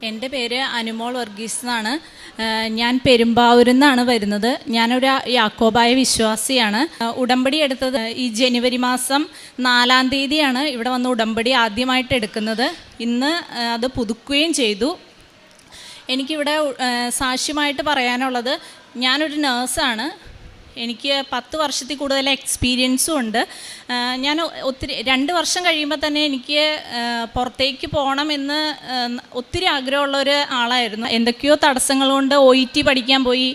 എൻ്റെ പേര് അനുമോൾ വർഗീസ് എന്നാണ്. ഞാൻ പെരുമ്പാവൂരിൽ നിന്നാണ് വരുന്നത്. ഞാനൊരു യാക്കോബായ വിശ്വാസിയാണ്. ഉടമ്പടി എടുത്തത് ഈ ജനുവരി മാസം 4-ാം തീയതിയാണ് ഇവിടെ വന്ന് ഉടമ്പടി ആദ്യമായിട്ട് എടുക്കുന്നത്. ഇന്ന് അത് പുതുക്കുകയും ചെയ്തു. എനിക്കിവിടെ സാക്ഷ്യമായിട്ട് പറയാനുള്ളത്, ഞാനൊരു നേഴ്സാണ്. എനിക്ക് 10 വർഷത്തിൽ കൂടുതൽ എക്സ്പീരിയൻസും ഉണ്ട്. ഞാൻ 2 വർഷം കഴിയുമ്പോൾ തന്നെ എനിക്ക് പുറത്തേക്ക് പോകണമെന്ന് ഒത്തിരി ആഗ്രഹമുള്ളൊരു ആളായിരുന്നു. എന്തൊക്കെയോ തടസ്സങ്ങൾ കൊണ്ട് OET പഠിക്കാൻ പോയി.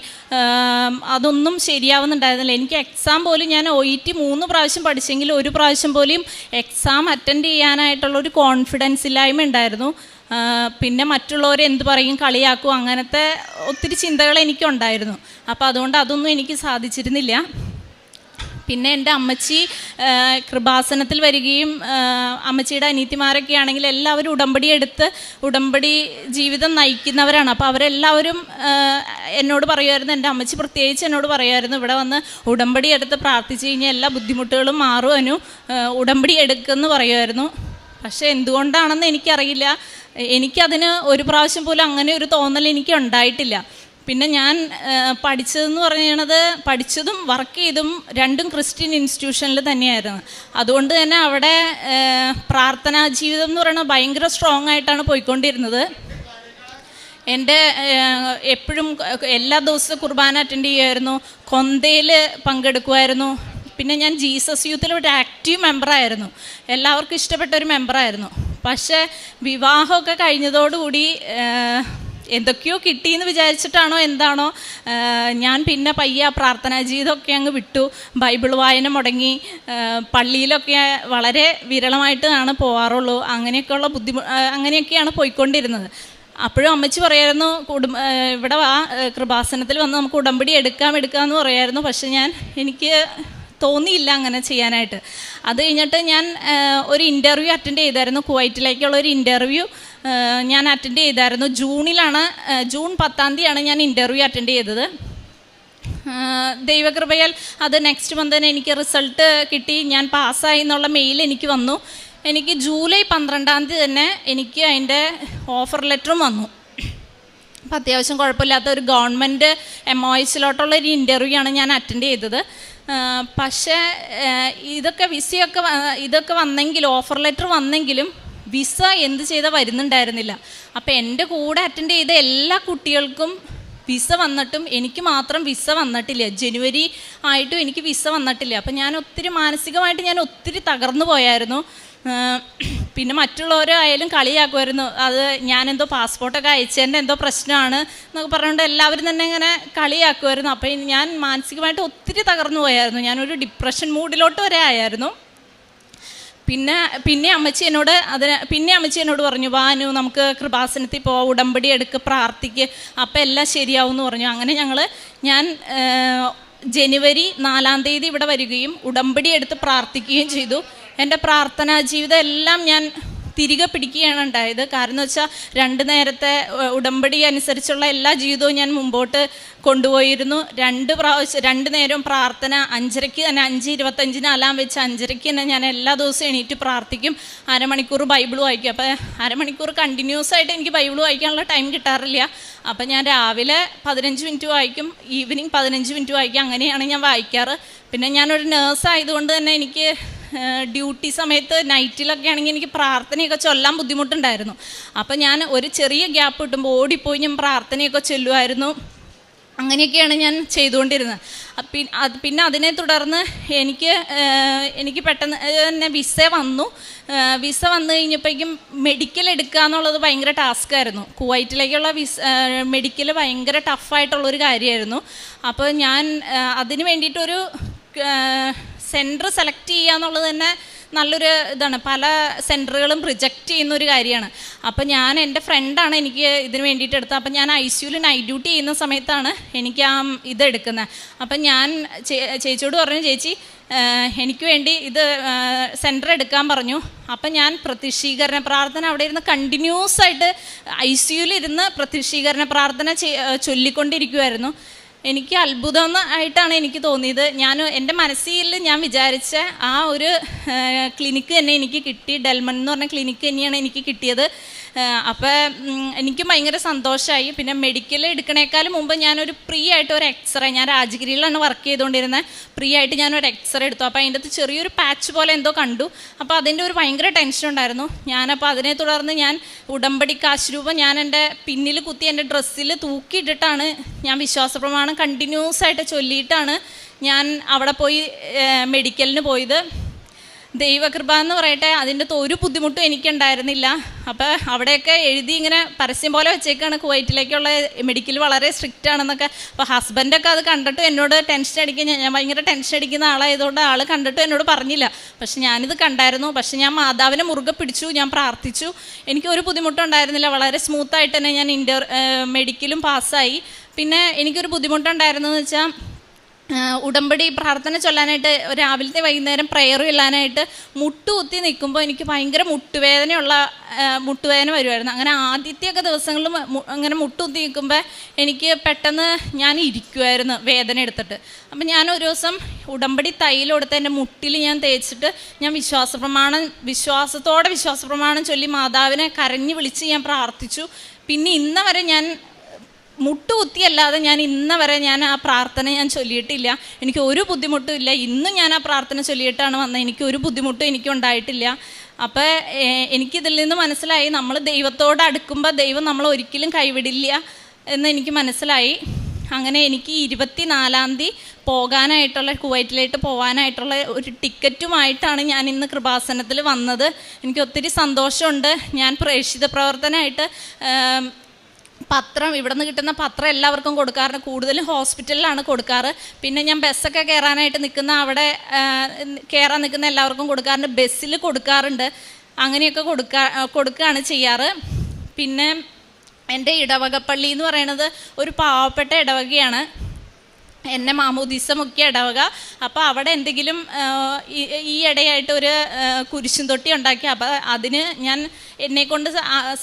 അതൊന്നും ശരിയാവുന്നുണ്ടായിരുന്നില്ല. എനിക്ക് എക്സാം പോലും, ഞാൻ OET 3 പ്രാവശ്യം പഠിച്ചെങ്കിൽ 1 പ്രാവശ്യം പോലും എക്സാം അറ്റൻഡ് ചെയ്യാനായിട്ടുള്ളൊരു കോൺഫിഡൻസ് ഇല്ലായ്മ ഉണ്ടായിരുന്നു. പിന്നെ മറ്റുള്ളവർ എന്ത് പറയും, കളിയാക്കും, അങ്ങനത്തെ ഒത്തിരി ചിന്തകൾ എനിക്കുണ്ടായിരുന്നു. അപ്പോൾ അതുകൊണ്ട് അതൊന്നും എനിക്ക് സാധിച്ചിരുന്നില്ല. പിന്നെ എൻ്റെ അമ്മച്ചി കൃപാസനത്തിൽ വരികയും അമ്മച്ചിയുടെ അനിയത്തിമാരൊക്കെ ആണെങ്കിൽ എല്ലാവരും ഉടമ്പടി എടുത്ത് ഉടമ്പടി ജീവിതം നയിക്കുന്നവരാണ്. അപ്പോൾ അവരെല്ലാവരും എന്നോട് പറയുമായിരുന്നു, എൻ്റെ അമ്മച്ചി പ്രത്യേകിച്ച് എന്നോട് പറയുമായിരുന്നു, ഇവിടെ വന്ന് ഉടമ്പടി എടുത്ത് പ്രാർത്ഥിച്ച് കഴിഞ്ഞാൽ എല്ലാ ബുദ്ധിമുട്ടുകളും മാറുവാനും ഉടമ്പടി എടുക്കുമെന്ന് പറയുമായിരുന്നു. പക്ഷേ എന്തുകൊണ്ടാണെന്ന് എനിക്കറിയില്ല, എനിക്കതിന് 1 പ്രാവശ്യം പോലും അങ്ങനെ ഒരു തോന്നൽ എനിക്ക് ഉണ്ടായിട്ടില്ല. പിന്നെ ഞാൻ പഠിച്ചതെന്ന് പറയുന്നത്, പഠിച്ചതും വർക്ക് ചെയ്തും രണ്ടും ക്രിസ്ത്യൻ ഇൻസ്റ്റിറ്റ്യൂഷനിൽ തന്നെയായിരുന്നു. അതുകൊണ്ട് തന്നെ അവിടെ പ്രാർത്ഥനാ ജീവിതം എന്ന് പറയുന്നത് ഭയങ്കര സ്ട്രോങ് ആയിട്ടാണ് പോയിക്കൊണ്ടിരുന്നത്. എൻ്റെ എപ്പോഴും എല്ലാ ദിവസവും കുർബാന അറ്റൻഡ് ചെയ്യുമായിരുന്നു, കൊന്തയിൽ പങ്കെടുക്കുമായിരുന്നു. പിന്നെ ഞാൻ ജീസസ് യൂത്തിൽ ഒരു ആക്റ്റീവ് മെമ്പറായിരുന്നു, എല്ലാവർക്കും ഇഷ്ടപ്പെട്ട ഒരു മെമ്പറായിരുന്നു. പക്ഷേ വിവാഹമൊക്കെ കഴിഞ്ഞതോടുകൂടി എന്തൊക്കെയോ കിട്ടിയെന്ന് വിചാരിച്ചിട്ടാണോ എന്താണോ, ഞാൻ പിന്നെ പയ്യെ പ്രാർത്ഥനാ ജീവിതമൊക്കെ അങ്ങ് വിട്ടു. ബൈബിൾ വായന മുടങ്ങി. പള്ളിയിലൊക്കെ വളരെ വിരളമായിട്ടാണ് പോകാറുള്ളൂ. അങ്ങനെയൊക്കെയുള്ള അങ്ങനെയൊക്കെയാണ് പോയിക്കൊണ്ടിരുന്നത്. അപ്പോഴും അമ്മച്ചി പറയായിരുന്നു, ഇവിടെ വാ, കൃപാസനത്തിൽ വന്ന് നമുക്ക് ഉടമ്പടി എടുക്കാമെന്ന് പറയായിരുന്നു. പക്ഷെ എനിക്ക് തോന്നിയില്ല അങ്ങനെ ചെയ്യാനായിട്ട്. അത് കഴിഞ്ഞിട്ട് ഞാൻ ഒരു ഇൻ്റർവ്യൂ അറ്റൻഡ് ചെയ്തായിരുന്നു, കുവൈറ്റിലേക്കുള്ള ഒരു ഇൻ്റർവ്യൂ ഞാൻ അറ്റൻഡ് ചെയ്തായിരുന്നു. ജൂൺ 10-ാം തീയതിയാണ് ഞാൻ ഇൻ്റർവ്യൂ അറ്റൻഡ് ചെയ്തത്. ദൈവകൃപയാൽ അത് നെക്സ്റ്റ് മന്ത് തന്നെ എനിക്ക് റിസൾട്ട് കിട്ടി, ഞാൻ പാസ്സായി എന്നുള്ള മെയിൽ എനിക്ക് വന്നു. എനിക്ക് ജൂലൈ 12-ാം തീയതി തന്നെ എനിക്ക് അതിൻ്റെ ഓഫർ ലെറ്ററും വന്നു. അപ്പം അത്യാവശ്യം കുഴപ്പമില്ലാത്ത ഒരു ഗവൺമെൻറ് MOHലോട്ടുള്ള ഒരു ഇൻ്റർവ്യൂ ആണ് ഞാൻ അറ്റൻഡ് ചെയ്തത്. പക്ഷേ ഇതൊക്കെ വന്നെങ്കിലും, ഓഫർ ലെറ്റർ വന്നെങ്കിലും വിസ എന്ത് ചെയ്താൽ വരുന്നുണ്ടായിരുന്നില്ല. അപ്പോൾ എൻ്റെ കൂടെ അറ്റൻഡ് ചെയ്ത എല്ലാ കുട്ടികൾക്കും വിസ വന്നിട്ടും എനിക്ക് മാത്രം വിസ വന്നിട്ടില്ല. ജനുവരി ആയിട്ടും എനിക്ക് വിസ വന്നിട്ടില്ല. അപ്പം ഞാൻ മാനസികമായിട്ട് ഞാൻ ഒത്തിരി തകർന്നു പോയായിരുന്നു. പിന്നെ മറ്റുള്ളവരായാലും കളിയാക്കുമായിരുന്നു, അത് ഞാനെന്തോ പാസ്പോർട്ടൊക്കെ അയച്ചതിൻ്റെ എന്തോ പ്രശ്നമാണ് എന്നൊക്കെ പറഞ്ഞുകൊണ്ട് എല്ലാവരും തന്നെ ഇങ്ങനെ കളിയാക്കുമായിരുന്നു. അപ്പോൾ ഞാൻ മാനസികമായിട്ട് ഒത്തിരി തകർന്നു പോയായിരുന്നു. ഞാനൊരു ഡിപ്രഷൻ മൂഡിലോട്ട് വരെ ആയായിരുന്നു. പിന്നെ അമ്മച്ചി എന്നോട് പറഞ്ഞു, വാനു നമുക്ക് കൃപാസനത്തിൽ പോവാം, ഉടമ്പടി എടുക്ക്, പ്രാർത്ഥിക്ക്, അപ്പം എല്ലാം ശരിയാവും എന്ന് പറഞ്ഞു. അങ്ങനെ ഞാൻ ജനുവരി 4-ാം തീയതി ഇവിടെ വരികയും ഉടമ്പടി എടുത്ത് പ്രാർത്ഥിക്കുകയും ചെയ്തു. എൻ്റെ പ്രാർത്ഥനാ ജീവിതം എല്ലാം ഞാൻ തിരികെ പിടിക്കുകയാണ് ഉണ്ടായത്. കാരണം എന്ന് വെച്ചാൽ 2 നേരത്തെ ഉടമ്പടി അനുസരിച്ചുള്ള എല്ലാ ജീവിതവും ഞാൻ മുമ്പോട്ട് കൊണ്ടുപോയിരുന്നു. 2 നേരവും പ്രാർത്ഥന 5:30 തന്നെ, 5:25 അലാം വെച്ച് 5:30 തന്നെ ഞാൻ എല്ലാ ദിവസവും എണീറ്റ് പ്രാർത്ഥിക്കും. അരമണിക്കൂർ ബൈബിൾ വായിക്കും. അപ്പോൾ അരമണിക്കൂർ കണ്ടിന്യൂസ് ആയിട്ട് എനിക്ക് ബൈബിൾ വായിക്കാനുള്ള ടൈം കിട്ടാറില്ല. അപ്പം ഞാൻ രാവിലെ 15 മിനിറ്റ് വായിക്കും, ഈവനിങ് 15 മിനിറ്റ് വായിക്കും. അങ്ങനെയാണ് ഞാൻ വായിക്കാറ്. പിന്നെ ഞാനൊരു നേഴ്സ് ആയതുകൊണ്ട് തന്നെ എനിക്ക് ഡ്യൂട്ടി സമയത്ത് നൈറ്റിലൊക്കെ ആണെങ്കിൽ എനിക്ക് പ്രാർത്ഥനയൊക്കെ ചൊല്ലാൻ ബുദ്ധിമുട്ടുണ്ടായിരുന്നു. അപ്പം ഞാൻ ഒരു ചെറിയ ഗ്യാപ്പ് കിട്ടുമ്പോൾ ഓടിപ്പോയി ഞാൻ പ്രാർത്ഥനയൊക്കെ ചൊല്ലുമായിരുന്നു. അങ്ങനെയൊക്കെയാണ് ഞാൻ ചെയ്തുകൊണ്ടിരുന്നത്. പിന്നെ അതിനെ തുടർന്ന് എനിക്ക് പെട്ടെന്ന് തന്നെ വിസ വന്നു. വിസ വന്നു കഴിഞ്ഞപ്പോഴേക്കും മെഡിക്കൽ എടുക്കുക എന്നുള്ളത് ഭയങ്കര ടാസ്ക്കായിരുന്നു. കുവൈറ്റിലേക്കുള്ള മെഡിക്കൽ ഭയങ്കര ടഫായിട്ടുള്ളൊരു കാര്യമായിരുന്നു. അപ്പോൾ ഞാൻ അതിന് വേണ്ടിയിട്ടൊരു സെൻറ്റർ സെലക്ട് ചെയ്യുക എന്നുള്ളത് തന്നെ നല്ലൊരു ഇതാണ്. പല സെൻറ്ററുകളും റിജക്റ്റ് ചെയ്യുന്നൊരു കാര്യമാണ്. അപ്പം എൻ്റെ ഫ്രണ്ടാണ് എനിക്ക് ഇതിന് വേണ്ടിയിട്ട് എടുത്തത്. അപ്പം ഞാൻ ICUവിൽ നൈറ്റ് ഡ്യൂട്ടി ചെയ്യുന്ന സമയത്താണ് എനിക്ക് ഇതെടുക്കുന്നത്. അപ്പം ഞാൻ ചേച്ചിയോട് പറഞ്ഞു, ചേച്ചി എനിക്ക് വേണ്ടി ഇത് സെൻറ്റർ എടുക്കാൻ പറഞ്ഞു. അപ്പം ഞാൻ പ്രത്യക്ഷീകരണ പ്രാർത്ഥന അവിടെ ഇരുന്ന് കണ്ടിന്യൂസ് ആയിട്ട് ICUവിൽ ഇരുന്ന് പ്രത്യക്ഷീകരണ പ്രാർത്ഥന ചൊല്ലിക്കൊണ്ടിരിക്കുമായിരുന്നു. എനിക്ക് അത്ഭുതം ആയിട്ടാണ് എനിക്ക് തോന്നിയത്. എൻ്റെ മനസ്സിൽ ഞാൻ വിചാരിച്ച ആ ഒരു ക്ലിനിക്ക് തന്നെ എനിക്ക് കിട്ടി. ഡെൽമൺ എന്ന് പറഞ്ഞ ക്ലിനിക്ക് തന്നെയാണ് എനിക്ക് കിട്ടിയത്. അപ്പോൾ എനിക്ക് ഭയങ്കര സന്തോഷമായി. പിന്നെ മെഡിക്കൽ എടുക്കണേക്കാളും മുമ്പ് ഞാനൊരു ഫ്രീ ആയിട്ട് ഒരു എക്സ്റേ, ഞാൻ രാജഗിരിയിലാണ് വർക്ക് ചെയ്തുകൊണ്ടിരുന്നത്, ഫ്രീ ആയിട്ട് ഞാനൊരു എക്സ്റേ എടുത്തു. അപ്പോൾ അതിൻ്റെ അകത്ത് ചെറിയൊരു പാച്ച് പോലെ എന്തോ കണ്ടു. അപ്പോൾ അതിൻ്റെ ഒരു ഭയങ്കര ടെൻഷൻ ഉണ്ടായിരുന്നു. ഞാനപ്പോൾ അതിനെ തുടർന്ന് ഞാൻ ഉടമ്പടി കാശ് രൂപ ഞാൻ എൻ്റെ പിന്നിൽ കുത്തി എൻ്റെ ഡ്രസ്സിൽ തൂക്കിയിട്ടിട്ടാണ് ഞാൻ വിശ്വാസപ്രമാണം കണ്ടിന്യൂസ് ആയിട്ട് ചൊല്ലിയിട്ടാണ് ഞാൻ അവിടെ പോയി മെഡിക്കലിന് പോയത്. ദൈവകൃപ എന്ന് പറയട്ടെ, അതിൻ്റെ ഒരു ബുദ്ധിമുട്ടും എനിക്കുണ്ടായിരുന്നില്ല. അപ്പോൾ അവിടെയൊക്കെ എഴുതി ഇങ്ങനെ പരസ്യം പോലെ വെച്ചേക്കാണ്, കുവൈറ്റിലേക്കുള്ള മെഡിക്കൽ വളരെ സ്ട്രിക്റ്റ് ആണെന്നൊക്കെ. അപ്പോൾ ഹസ്ബൻഡൊക്കെ അത് കണ്ടിട്ട് എന്നോട് ടെൻഷൻ അടിക്കുക, ഞാൻ ഭയങ്കര ടെൻഷൻ അടിക്കുന്ന ആളായതുകൊണ്ട് ആൾ കണ്ടിട്ട് എന്നോട് പറഞ്ഞില്ല. പക്ഷെ ഞാനിത് കണ്ടായിരുന്നു. പക്ഷെ ഞാൻ മാതാവിനെ മുറുകെ പിടിച്ചു, ഞാൻ പ്രാർത്ഥിച്ചു. എനിക്കൊരു ബുദ്ധിമുട്ടുണ്ടായിരുന്നില്ല. വളരെ സ്മൂത്തായിട്ട് തന്നെ ഞാൻ മെഡിക്കലും പാസ്സായി. പിന്നെ എനിക്കൊരു ബുദ്ധിമുട്ടുണ്ടായിരുന്നെന്ന് വെച്ചാൽ ഉടമ്പടി പ്രാർത്ഥന ചൊല്ലാനായിട്ട് രാവിലത്തെ വൈകുന്നേരം പ്രെയർ ചൊല്ലാനായിട്ട് മുട്ടുകുത്തി നിൽക്കുമ്പോൾ എനിക്ക് ഭയങ്കര മുട്ടുവേദന വരുമായിരുന്നു. അങ്ങനെ ആദ്യത്തെയൊക്കെ ദിവസങ്ങളിൽ അങ്ങനെ മുട്ടുകുത്തി നിൽക്കുമ്പോൾ എനിക്ക് പെട്ടെന്ന് ഞാൻ ഇരിക്കുമായിരുന്നു വേദന എടുത്തിട്ട്. അപ്പം ഞാൻ ഒരു ദിവസം ഉടമ്പടി തൈലം എടുത്ത് എൻ്റെ മുട്ടിൽ ഞാൻ തേച്ചിട്ട് ഞാൻ വിശ്വാസപ്രമാണം ചൊല്ലി മാതാവിനെ കരഞ്ഞു വിളിച്ച് ഞാൻ പ്രാർത്ഥിച്ചു. പിന്നെ ഇന്ന വരെ ഞാൻ മുട്ടുകുത്തിയല്ലാതെ ഞാൻ ആ പ്രാർത്ഥന ഞാൻ ചൊല്ലിയിട്ടില്ല. എനിക്ക് ഒരു ബുദ്ധിമുട്ടും ഇല്ല. ഇന്നും ഞാൻ ആ പ്രാർത്ഥന ചൊല്ലിയിട്ടാണ് വന്നത്. എനിക്ക് ഒരു ബുദ്ധിമുട്ടും എനിക്കുണ്ടായിട്ടില്ല. അപ്പോൾ എനിക്കിതിൽ നിന്ന് മനസ്സിലായി, നമ്മൾ ദൈവത്തോട് അടുക്കുമ്പോൾ ദൈവം നമ്മൾ ഒരിക്കലും കൈവിടില്ല എന്ന് എനിക്ക് മനസ്സിലായി. അങ്ങനെ എനിക്ക് 24-ാം തീയതി പോകാനായിട്ടുള്ള, കുവൈറ്റിലേക്ക് പോകാനായിട്ടുള്ള ഒരു ടിക്കറ്റുമായിട്ടാണ് ഞാൻ ഇന്ന് കൃപാസനത്തിൽ വന്നത്. എനിക്ക് ഒത്തിരി സന്തോഷമുണ്ട്. ഞാൻ പ്രേക്ഷിത പ്രവർത്തനമായിട്ട് പത്രം, ഇവിടെ നിന്ന് കിട്ടുന്ന പത്രം എല്ലാവർക്കും കൊടുക്കാറുണ്ട്. കൂടുതലും ഹോസ്പിറ്റലിലാണ് കൊടുക്കാറ്. പിന്നെ ഞാൻ ബസ്സൊക്കെ കയറാനായിട്ട് കയറാൻ നിൽക്കുന്ന എല്ലാവർക്കും കൊടുക്കാറുണ്ട്. ബസ്സിൽ കൊടുക്കാറുണ്ട്. അങ്ങനെയൊക്കെ കൊടുക്കുകയാണ് ചെയ്യാറ്. പിന്നെ എൻ്റെ ഇടവകപ്പള്ളി എന്ന് പറയുന്നത് ഒരു പാവപ്പെട്ട ഇടവകയാണ്. എന്നെ മാമോദീസ മുക്കിയ ഇടവക. അപ്പോൾ അവിടെ എന്തെങ്കിലും ഈ ഇടയായിട്ട് ഒരു കുരിശും തൊട്ടി ഉണ്ടാക്കി. അപ്പോൾ അതിന് ഞാൻ എന്നെക്കൊണ്ട്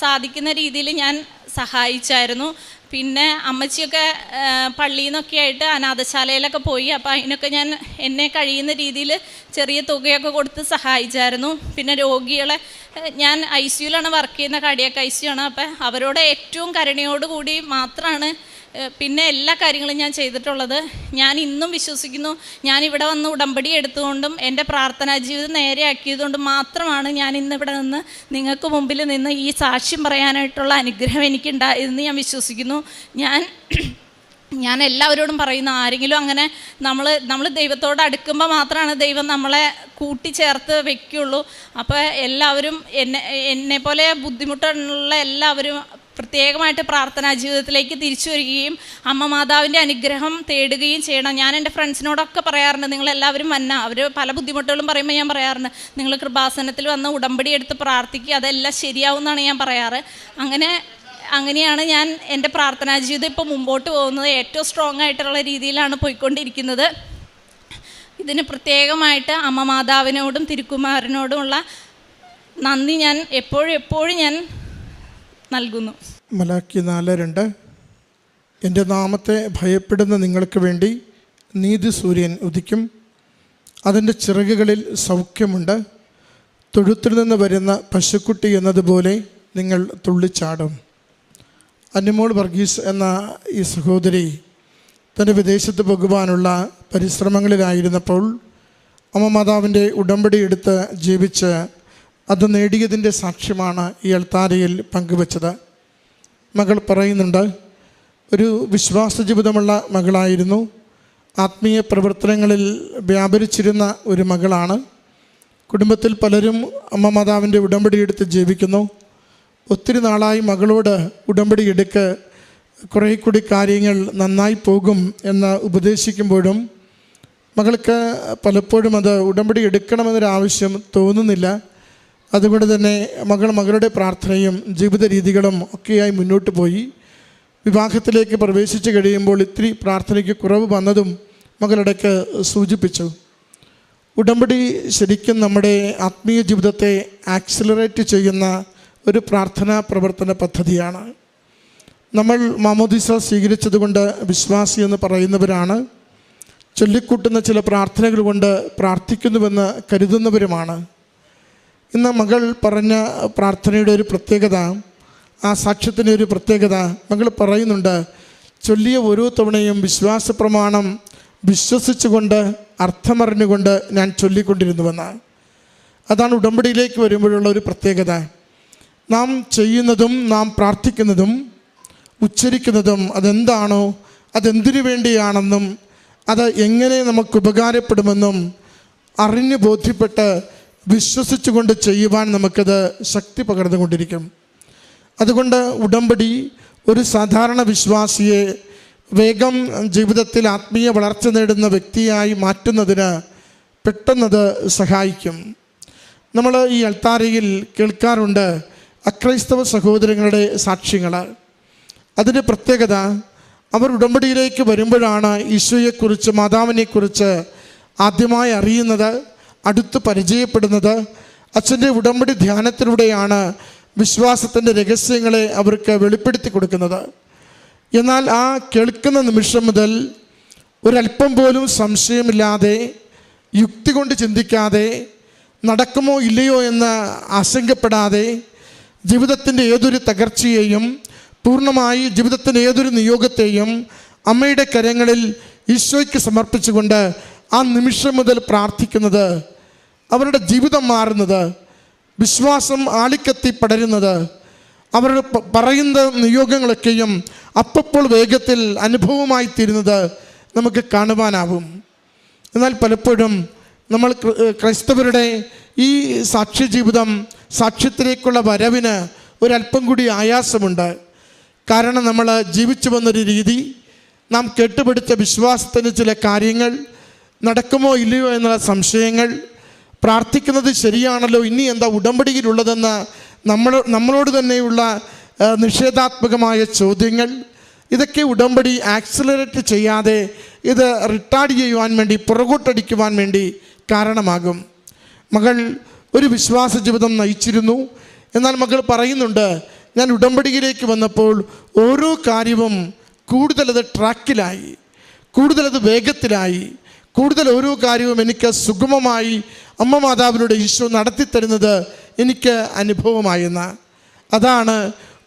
സാധിക്കുന്ന രീതിയിൽ ഞാൻ സഹായിച്ചായിരുന്നു. പിന്നെ അമ്മച്ചിയൊക്കെ പള്ളിയിൽ നിന്നൊക്കെ ആയിട്ട് അനാഥശാലയിലൊക്കെ പോയി. അപ്പോൾ അതിനൊക്കെ ഞാൻ എന്നെ കഴിയുന്ന രീതിയിൽ ചെറിയ തുകയൊക്കെ കൊടുത്ത് സഹായിച്ചായിരുന്നു. പിന്നെ രോഗികളെ, ഞാൻ ICUലാണ് വർക്ക് ചെയ്യുന്ന, കാർഡിയാക് ICU ആണ്. അപ്പം അവരോട് ഏറ്റവും കരുണയോടുകൂടി മാത്രമാണ് പിന്നെ എല്ലാ കാര്യങ്ങളും ഞാൻ ചെയ്തിട്ടുള്ളത്. ഞാൻ ഇന്നും വിശ്വസിക്കുന്നു, ഞാനിവിടെ വന്ന് ഉടമ്പടി എടുത്തുകൊണ്ടും എൻ്റെ പ്രാർത്ഥനാ ജീവിതം നേരെയാക്കിയതുകൊണ്ടും മാത്രമാണ് ഞാൻ ഇന്നിവിടെ നിന്ന് നിങ്ങൾക്ക് മുമ്പിൽ നിന്ന് ഈ സാക്ഷ്യം പറയാനായിട്ടുള്ള അനുഗ്രഹം എനിക്കുണ്ടായെന്ന് ഞാൻ വിശ്വസിക്കുന്നു. ഞാൻ എല്ലാവരോടും പറയുന്നു, ആരെങ്കിലും അങ്ങനെ നമ്മൾ ദൈവത്തോട് അടുക്കുമ്പോൾ മാത്രമാണ് ദൈവം നമ്മളെ കൂട്ടിച്ചേർത്ത് വെക്കുകയുള്ളൂ. അപ്പോൾ എല്ലാവരും എന്നെപ്പോലെ ബുദ്ധിമുട്ടുള്ള എല്ലാവരും പ്രത്യേകമായിട്ട് പ്രാർത്ഥനാ ജീവിതത്തിലേക്ക് തിരിച്ചു വരികയും അമ്മ മാതാവിൻ്റെ അനുഗ്രഹം തേടുകയും ചെയ്യണം. ഞാൻ എൻ്റെ ഫ്രണ്ട്സിനോടൊക്കെ പറയാറുണ്ട്, നിങ്ങളെല്ലാവരും അവർ പല ബുദ്ധിമുട്ടുകളും പറയുമ്പോൾ ഞാൻ പറയാറുണ്ട്, നിങ്ങൾ കൃപാസനത്തിൽ വന്ന് ഉടമ്പടി എടുത്ത് പ്രാർത്ഥിക്കുക, അതെല്ലാം ശരിയാവുമെന്നാണ് ഞാൻ പറയാറ്. അങ്ങനെയാണ് ഞാൻ എൻ്റെ പ്രാർത്ഥനാ ജീവിതം ഇപ്പോൾ മുമ്പോട്ട് പോകുന്നത്. ഏറ്റവും സ്ട്രോങ് ആയിട്ടുള്ള രീതിയിലാണ് പോയിക്കൊണ്ടിരിക്കുന്നത്. ഇതിന് പ്രത്യേകമായിട്ട് അമ്മ മാതാവിനോടും തിരുക്കുമാരനോടുമുള്ള നന്ദി ഞാൻ എപ്പോഴും ഞാൻ നൽകുന്നു. മലാക്കി 4:2 എൻ്റെ നാമത്തെ ഭയപ്പെടുന്ന നിങ്ങൾക്ക് വേണ്ടി നീതി സൂര്യൻ ഉദിക്കും, അതിൻ്റെ ചിറകുകളിൽ സൗഖ്യമുണ്ട്, തൊഴുത്തിൽ നിന്ന് വരുന്ന പശുക്കുട്ടി എന്നതുപോലെ നിങ്ങൾ തുള്ളിച്ചാടും. അനിമോൾ വർഗീസ് എന്ന ഈ സഹോദരി തൻ്റെ വിദേശത്ത് പോകുവാനുള്ള പരിശ്രമങ്ങളിലായിരുന്നപ്പോൾ അമ്മ മാതാവിൻ്റെ ഉടമ്പടി എടുത്ത് ജീവിച്ച് അത് നേടിയതിൻ്റെ സാക്ഷ്യമാണ് ഈ അൾത്താരയിൽ പങ്കുവച്ചത്. മകൾ പറയുന്നുണ്ട്, ഒരു വിശ്വാസ ജീവിതമുള്ള മകളായിരുന്നു, ആത്മീയ പ്രവർത്തനങ്ങളിൽ വ്യാപരിച്ചിരുന്ന ഒരു മകളാണ്. കുടുംബത്തിൽ പലരും അമ്മ മാതാവിൻ്റെ ഉടമ്പടി എടുത്ത് ജീവിക്കുന്നു. ഒത്തിരി നാളായി മകളോട് ഉടമ്പടി എടുക്ക്, കുറേ കൂടി കാര്യങ്ങൾ നന്നായി പോകും എന്ന് ഉപദേശിക്കുമ്പോഴും മകൾക്ക് പലപ്പോഴും അത് ഉടമ്പടി എടുക്കണമെന്നൊരാവശ്യം തോന്നുന്നില്ല. അതുകൊണ്ട് തന്നെ മകളുടെ പ്രാർത്ഥനയും ജീവിത രീതികളും ഒക്കെയായി മുന്നോട്ട് പോയി. വിവാഹത്തിലേക്ക് പ്രവേശിച്ച് കഴിയുമ്പോൾ ഇത്തിരി പ്രാർത്ഥനയ്ക്ക് കുറവ് വന്നതും മകളിടയ്ക്ക് സൂചിപ്പിച്ചു. ഉടമ്പടി ശരിക്കും നമ്മുടെ ആത്മീയ ജീവിതത്തെ ആക്സിലറേറ്റ് ചെയ്യുന്ന ഒരു പ്രാർത്ഥനാ പ്രവർത്തന പദ്ധതിയാണ്. നമ്മൾ മാമോദീസ സ്വീകരിച്ചതുകൊണ്ട് വിശ്വാസി എന്ന് പറയുന്നവരാണ്, ചൊല്ലിക്കൂട്ടുന്ന ചില പ്രാർത്ഥനകൾ കൊണ്ട് പ്രാർത്ഥിക്കുന്നുവെന്ന് കരുതുന്നവരുമാണ്. ഇന്ന് മകൾ പറഞ്ഞ പ്രാർത്ഥനയുടെ ഒരു പ്രത്യേകത, ആ സാക്ഷ്യത്തിൻ്റെ ഒരു പ്രത്യേകത മകൾ പറയുന്നുണ്ട്, ചൊല്ലിയ ഓരോ തവണയും വിശ്വാസ പ്രമാണം വിശ്വസിച്ചുകൊണ്ട് അർത്ഥമറിഞ്ഞുകൊണ്ട് ഞാൻ ചൊല്ലിക്കൊണ്ടിരുന്നുവെന്ന്. അതാണ് ഉടമ്പടിയിലേക്ക് വരുമ്പോഴുള്ള ഒരു പ്രത്യേകത. നാം ചെയ്യുന്നതും നാം പ്രാർത്ഥിക്കുന്നതും ഉച്ചരിക്കുന്നതും അതെന്താണോ, അതെന്തിനു വേണ്ടിയാണെന്നും അത് എങ്ങനെ നമുക്ക് ഉപകാരപ്പെടുമെന്നും അറിഞ്ഞ് ബോധ്യപ്പെട്ട് വിശ്വസിച്ചുകൊണ്ട് ചെയ്യുവാൻ നമുക്കത് ശക്തി പകർന്നുകൊണ്ടിരിക്കും. അതുകൊണ്ട് ഉടമ്പടി ഒരു സാധാരണ വിശ്വാസിയെ വേഗം ജീവിതത്തിൽ ആത്മീയ വളർച്ച നേടുന്ന വ്യക്തിയായി മാറ്റുന്നതിന് പെട്ടെന്നത് സഹായിക്കും. നമ്മൾ ഈ അൾത്താരയിൽ കേൾക്കാറുണ്ട് അക്രൈസ്തവ സഹോദരങ്ങളുടെ സാക്ഷ്യങ്ങൾ. അതിൻ്റെ പ്രത്യേകത, അവർ ഉടമ്പടിയിലേക്ക് വരുമ്പോഴാണ് ഈശോയെക്കുറിച്ച്, മാതാവിനെക്കുറിച്ച് ആദ്യമായി അറിയുന്നത്, അടുത്ത് പരിചയപ്പെടുന്നത്. അച്ഛൻ്റെ ഉടമ്പടി ധ്യാനത്തിലൂടെയാണ് വിശ്വാസത്തിൻ്റെ രഹസ്യങ്ങളെ അവർക്ക് വെളിപ്പെടുത്തി കൊടുക്കുന്നത്. എന്നാൽ ആ കേൾക്കുന്ന നിമിഷം മുതൽ ഒരല്പം പോലും സംശയമില്ലാതെ, യുക്തി കൊണ്ട് ചിന്തിക്കാതെ, നടക്കുമോ ഇല്ലയോ എന്ന് ആശങ്കപ്പെടാതെ, ജീവിതത്തിൻ്റെ ഏതൊരു തകർച്ചയെയും പൂർണ്ണമായി ജീവിതത്തിൻ്റെ ഏതൊരു നിയോഗത്തെയും അമ്മയുടെ കരങ്ങളിൽ ഈശോയ്ക്ക് സമർപ്പിച്ചുകൊണ്ട് ആ നിമിഷം മുതൽ പ്രാർത്ഥിക്കുന്നത്, അവരുടെ ജീവിതം മാറുന്നത്, വിശ്വാസം ആളിക്കത്തി പടരുന്നത്, അവരുടെ പറയുന്ന നിയോഗങ്ങളൊക്കെയും അപ്പോൾ വേഗത്തിൽ അനുഭവമായി തീരുന്നത് നമുക്ക് കാണുവാനാവും. എന്നാൽ പലപ്പോഴും നമ്മൾ ക്രൈസ്തവരുടെ ഈ സാക്ഷ്യജീവിതം, സാക്ഷ്യത്തിലേക്കുള്ള വരവിന് ഒരല്പം കൂടി ആയാസമുണ്ട്. കാരണം നമ്മൾ ജീവിച്ചു വന്നൊരു രീതി, നാം കേട്ടുപിടിച്ച വിശ്വാസത്തിന് ചില കാര്യങ്ങൾ, നടക്കുമോ ഇല്ലയോ എന്നുള്ള സംശയങ്ങൾ, പ്രാർത്ഥിക്കുന്നത് ശരിയാണല്ലോ, ഇനി എന്താ ഉടമ്പടിയിലുള്ളതെന്ന് നമ്മളോട് തന്നെയുള്ള നിഷേധാത്മകമായ ചോദ്യങ്ങൾ, ഇതൊക്കെ ഉടമ്പടി ആക്സിലറേറ്റ് ചെയ്യാതെ ഇത് റിട്ടാർഡ് ചെയ്യുവാൻ വേണ്ടി, പുറകോട്ടടിക്കുവാൻ വേണ്ടി കാരണമാകും. മകൾ ഒരു വിശ്വാസ ജീവിതം നയിച്ചിരുന്നു. എന്നാൽ മകൾ പറയുന്നുണ്ട്, ഞാൻ ഉടമ്പടിയിലേക്ക് വന്നപ്പോൾ ഓരോ കാര്യവും കൂടുതലത് ട്രാക്കിലായി, കൂടുതലത് വേഗത്തിലായി, കൂടുതൽ ഓരോ കാര്യവും എനിക്ക് സുഗമമായി അമ്മ മാതാവിനോട് ഈശോ നടത്തിത്തരുന്നത് എനിക്ക് അനുഭവമായെന്ന്. അതാണ്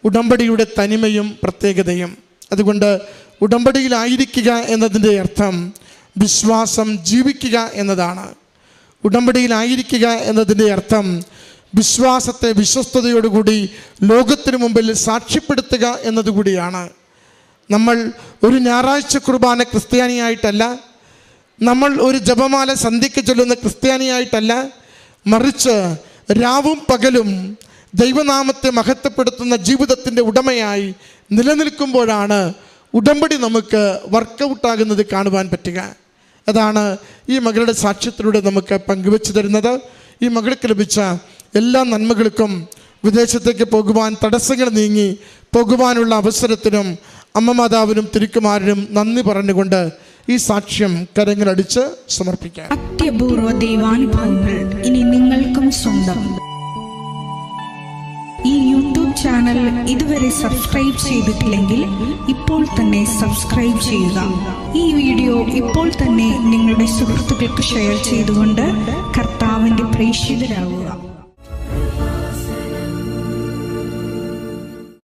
ഉടമ്പടിയുടെ തനിമയും പ്രത്യേകതയും. അതുകൊണ്ട് ഉടമ്പടിയിലായിരിക്കുക എന്നതിൻ്റെ അർത്ഥം വിശ്വാസം ജീവിക്കുക എന്നതാണ്. ഉടമ്പടിയിലായിരിക്കുക എന്നതിൻ്റെ അർത്ഥം വിശ്വാസത്തെ വിശ്വസ്തയോടുകൂടി ലോകത്തിനു മുമ്പിൽ സാക്ഷ്യപ്പെടുത്തുക എന്നതുകൂടിയാണ്. നമ്മൾ ഒരു ഞായറാഴ്ച കുർബാന ക്രിസ്ത്യാനിയായിട്ടല്ല, നമ്മൾ ഒരു ജപമാല സന്ധ്യയ്ക്ക് ചൊല്ലുന്ന ക്രിസ്ത്യാനിയായിട്ടല്ല, മറിച്ച് രാവും പകലും ദൈവനാമത്തെ മഹത്വപ്പെടുത്തുന്ന ജീവിതത്തിൻ്റെ ഉടമയായി നിലനിൽക്കുമ്പോഴാണ് ഉടമ്പടി നമുക്ക് വർക്കൗട്ടാകുന്നത് കാണുവാൻ പറ്റുക. അതാണ് ഈ മകളുടെ സാക്ഷ്യത്തിലൂടെ നമുക്ക് പങ്കുവെച്ചു തരുന്നത്. ഈ മകൾക്ക് ലഭിച്ച എല്ലാ നന്മകൾക്കും വിദേശത്തേക്ക് പോകുവാൻ തടസ്സങ്ങൾ നീങ്ങി പോകുവാനുള്ള അവസരത്തിനും അമ്മ മാതാവിനും തിരുക്കുമാരനും നന്ദി പറഞ്ഞുകൊണ്ട് ഈ സാക്ഷ്യം കരങ്ങളടിച്ച് സമർപ്പിക്കാം. അത്യപൂർവ ദൈവാനുഭവങ്ങൾ ഇനി നിങ്ങൾക്കും സ്വന്തം. ഈ യൂട്യൂബ് ചാനൽ ഇതുവരെ സബ്സ്ക്രൈബ് ചെയ്തിട്ടില്ലെങ്കിൽ ഇപ്പോൾ തന്നെ സബ്സ്ക്രൈബ് ചെയ്യുക. ഈ വീഡിയോ ഇപ്പോൾ തന്നെ നിങ്ങളുടെ സുഹൃത്തുക്കൾക്ക് ഷെയർ ചെയ്തുകൊണ്ട് കർത്താവിൻ്റെ പ്രേക്ഷിതരാകുക.